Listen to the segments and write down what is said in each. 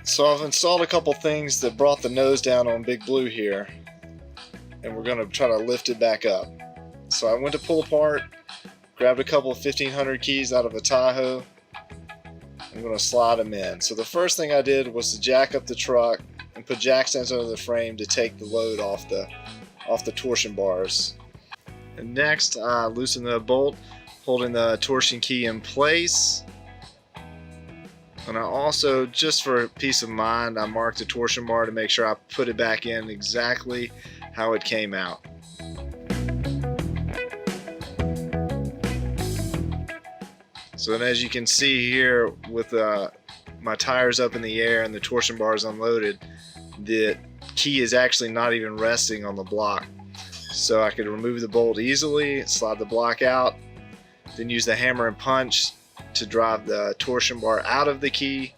So I've installed a couple things that brought the nose down on Big Blue here, and we're going to try to lift it back up. So I went to pull apart, grabbed a couple of 1500 keys out of a Tahoe. I'm going to slide them in. So the first thing I did was to jack up the truck and put jack stands under the frame to take the load off the torsion bars. And next I loosened the bolt holding the torsion key in place. And I also, just for peace of mind, I marked the torsion bar to make sure I put it back in exactly how it came out. So then, as you can see here, with my tires up in the air and the torsion bars unloaded, the key is actually not even resting on the block. So I could remove the bolt easily, slide the block out, then use the hammer and punch to drive the torsion bar out of the key.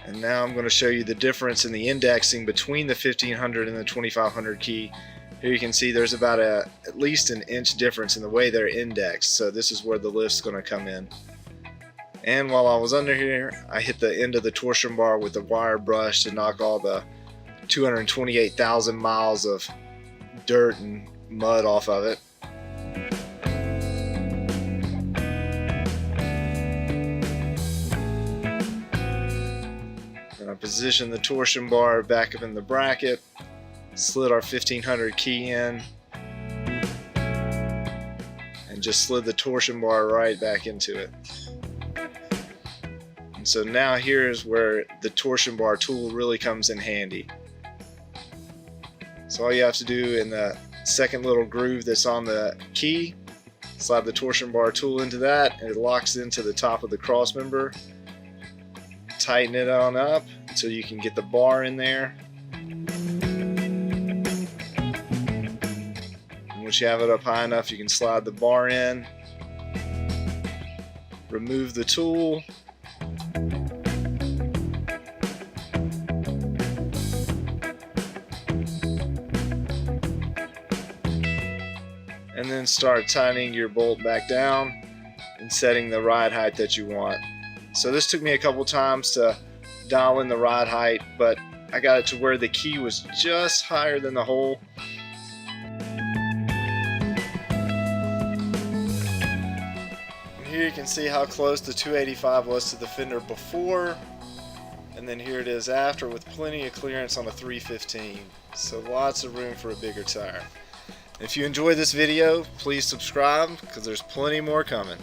And now I'm going to show you the difference in the indexing between the 1500 and the 2500 key. Here you can see there's about at least an inch difference in the way they're indexed. So this is where the lift's going to come in. And while I was under here, I hit the end of the torsion bar with the wire brush to knock all the 228,000 miles of dirt and mud off of it. And I positioned the torsion bar back up in the bracket, slid our 1500 key in, and just slid the torsion bar right back into it. And so now here's where the torsion bar tool really comes in handy. So all you have to do in the second little groove that's on the key, slide the torsion bar tool into that, and it locks into the top of the cross member. Tighten it on up until you can get the bar in there. And once you have it up high enough, you can slide the bar in, remove the tool, and then start tightening your bolt back down and setting the ride height that you want. So this took me a couple times to dial in the ride height, but I got it to where the key was just higher than the hole. And here you can see how close the 285 was to the fender before, and then here it is after, with plenty of clearance on a 315. So lots of room for a bigger tire. If you enjoyed this video, please subscribe because there's plenty more coming.